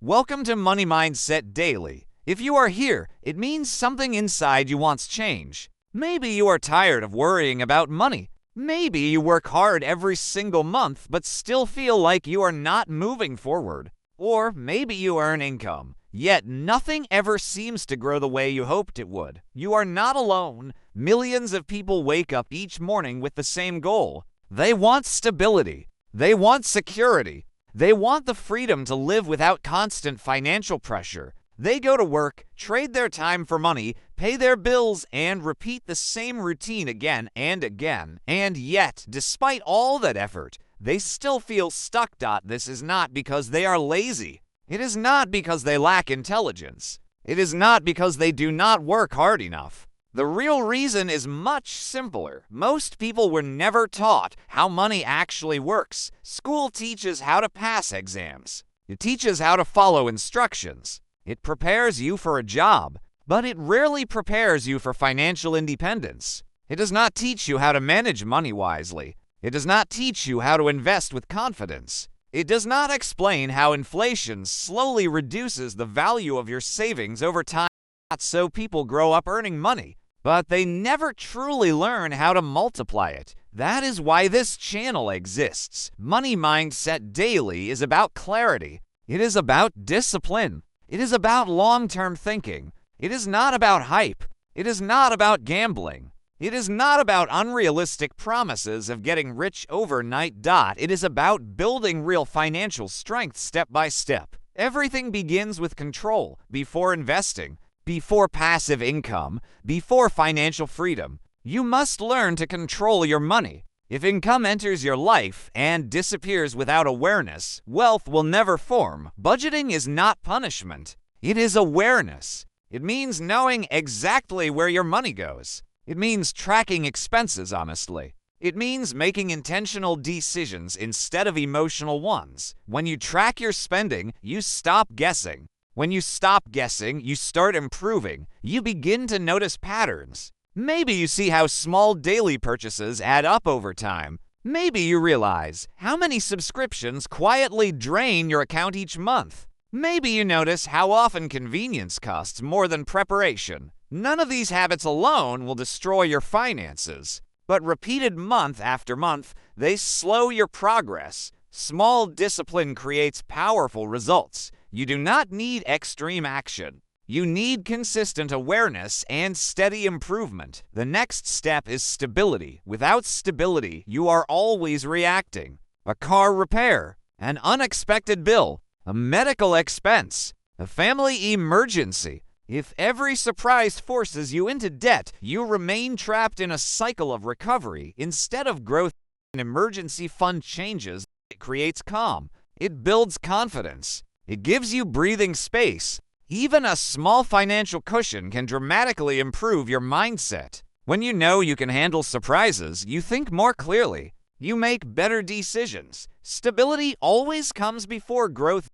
Welcome to Money Mindset Daily. If you are here, it means something inside you wants change. Maybe you are tired of worrying about money. Maybe you work hard every single month but still feel like you are not moving forward. Or maybe you earn income, yet nothing ever seems to grow the way you hoped it would. You are not alone. Millions of people wake up each morning with the same goal. They want stability. They want security. They want the freedom to live without constant financial pressure. They go to work, trade their time for money, pay their bills, and repeat the same routine again and again. And yet, despite all that effort, they still feel stuck. This is not because they are lazy. It is not because they lack intelligence. It is not because they do not work hard enough. The real reason is much simpler. Most people were never taught how money actually works. School teaches how to pass exams. It teaches how to follow instructions. It prepares you for a job, but it rarely prepares you for financial independence. It does not teach you how to manage money wisely. It does not teach you how to invest with confidence. It does not explain how inflation slowly reduces the value of your savings over time. So people grow up earning money, but they never truly learn how to multiply it. That is why this channel exists. Money Mindset Daily is about clarity. It is about discipline. It is about long-term thinking. It is not about hype. It is not about gambling. It is not about unrealistic promises of getting rich overnight. It is about building real financial strength step by step. Everything begins with control before investing. Before passive income, before financial freedom, you must learn to control your money. If income enters your life and disappears without awareness, wealth will never form. Budgeting is not punishment. It is awareness. It means knowing exactly where your money goes. It means tracking expenses honestly. It means making intentional decisions instead of emotional ones. When you track your spending, you stop guessing. When you stop guessing, you start improving. You begin to notice patterns. Maybe you see how small daily purchases add up over time. Maybe you realize how many subscriptions quietly drain your account each month. Maybe you notice how often convenience costs more than preparation. None of these habits alone will destroy your finances, but repeated month after month, they slow your progress. Small discipline creates powerful results. You do not need extreme action. You need consistent awareness and steady improvement. The next step is stability. Without stability, you are always reacting. A car repair, an unexpected bill, a medical expense, a family emergency. If every surprise forces you into debt, you remain trapped in a cycle of recovery instead of growth. An emergency fund changes. It creates calm. It builds confidence. It gives you breathing space. Even a small financial cushion can dramatically improve your mindset. When you know you can handle surprises, you think more clearly. You make better decisions. Stability always comes before growth.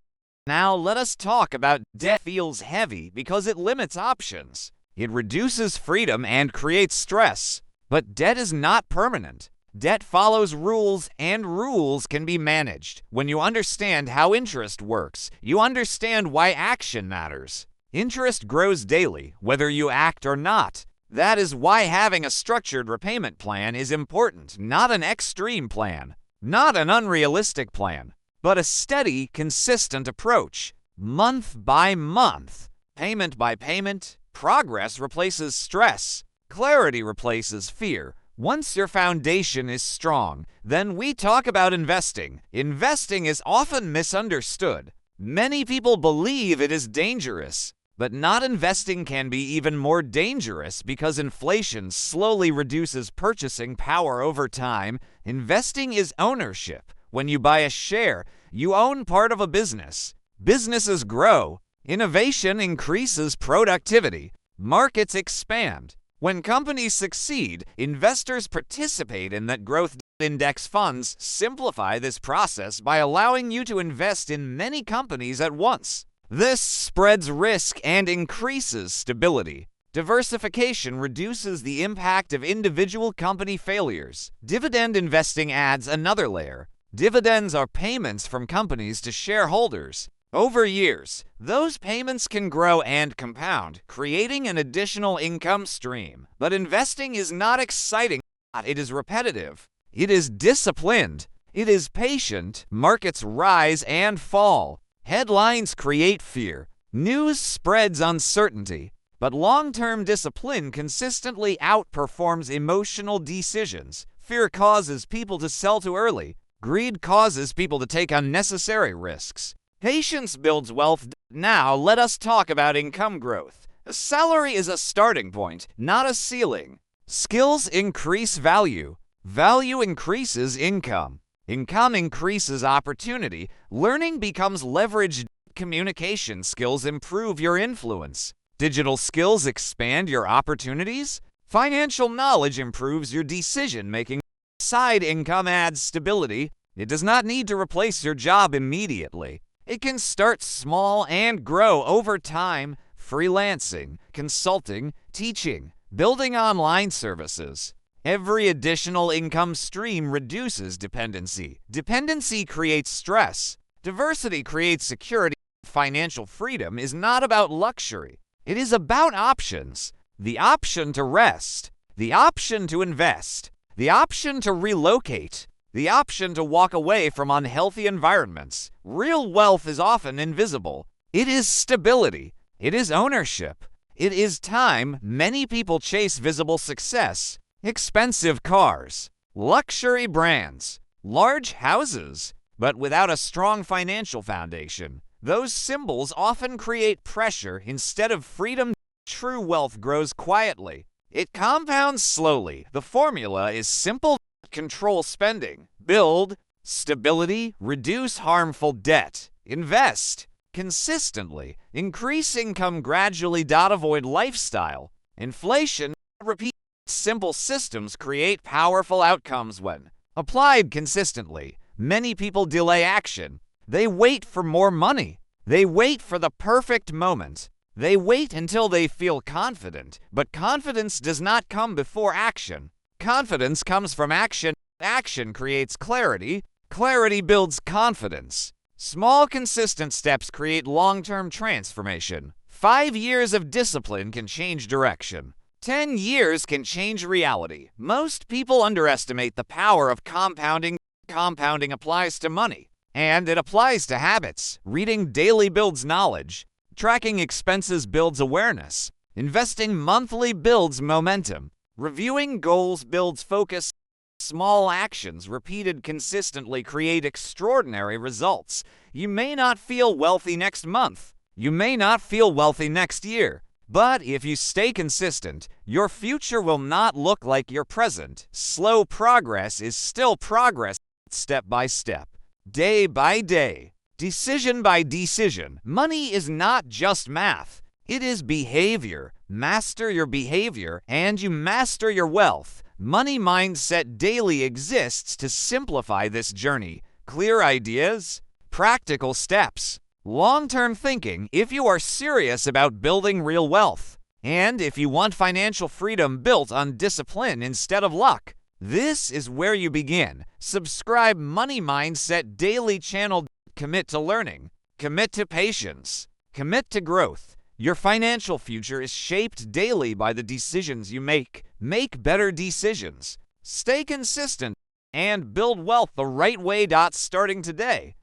Now let us talk about debt. Feels heavy because it limits options. It reduces freedom and creates stress. But debt is not permanent. Debt follows rules, and rules can be managed. When you understand how interest works, you understand why action matters. Interest grows daily, whether you act or not. That is why having a structured repayment plan is important, not an extreme plan, not an unrealistic plan, but a steady, consistent approach. Month by month, payment by payment, progress replaces stress. Clarity replaces fear. Once your foundation is strong, then we talk about investing. Investing is often misunderstood. Many people believe it is dangerous, but not investing can be even more dangerous because inflation slowly reduces purchasing power over time. Investing is ownership. When you buy a share, you own part of a business. Businesses grow. Innovation increases productivity. Markets expand. When companies succeed, investors participate in that growth. Index funds simplify this process by allowing you to invest in many companies at once. This spreads risk and increases stability. Diversification reduces the impact of individual company failures. Dividend investing adds another layer. Dividends are payments from companies to shareholders. Over years, those payments can grow and compound, creating an additional income stream. But investing is not exciting. It is repetitive. It is disciplined. It is patient. Markets rise and fall. Headlines create fear. News spreads uncertainty. But long-term discipline consistently outperforms emotional decisions. Fear causes people to sell too early. Greed causes people to take unnecessary risks. Patience builds wealth. Now, let us talk about income growth. A salary is a starting point, not a ceiling. Skills increase value. Value increases income. Income increases opportunity. Learning becomes leverage. Communication skills improve your influence. Digital skills expand your opportunities. Financial knowledge improves your decision-making. Side income adds stability. It does not need to replace your job immediately. It can start small and grow over time. Freelancing, consulting, teaching, building online services. Every additional income stream reduces dependency. Dependency creates stress. Diversity creates security. Financial freedom is not about luxury. It is about options. The option to rest. The option to invest. The option to relocate. The option to walk away from unhealthy environments. Real wealth is often invisible. It is stability. It is ownership. It is time. Many people chase visible success. Expensive cars, luxury brands, large houses, but without a strong financial foundation. Those symbols often create pressure instead of freedom. True wealth grows quietly. It compounds slowly. The formula is simple. Control spending. Build stability. Reduce harmful debt. Invest consistently. Increase income gradually. Avoid lifestyle inflation. Repeat. Simple systems create powerful outcomes when applied consistently. Many people delay action. They wait for more money. They wait for the perfect moment. They wait until they feel confident. But confidence does not come before action. Confidence comes from action. Action creates clarity. Clarity builds confidence. Small, consistent steps create long-term transformation. 5 years of discipline can change direction. 10 years can change reality. Most people underestimate the power of compounding. Compounding applies to money, and it applies to habits. Reading daily builds knowledge. Tracking expenses builds awareness. Investing monthly builds momentum. Reviewing goals builds focus. Small actions repeated consistently create extraordinary results. You may not feel wealthy next month. You may not feel wealthy next year. But if you stay consistent, your future will not look like your present. Slow progress is still progress. Step by step, day by day, decision by decision. Money is not just math. It is behavior. Master your behavior, and you master your wealth. Money Mindset Daily exists to simplify this journey. Clear ideas, practical steps, long-term thinking if you are serious about building real wealth. And if you want financial freedom built on discipline instead of luck, this is where you begin. Subscribe Money Mindset Daily channel. Commit to learning. Commit to patience. Commit to growth. Your financial future is shaped daily by the decisions you make. Make better decisions. Stay consistent and build wealth the right way. Starting today.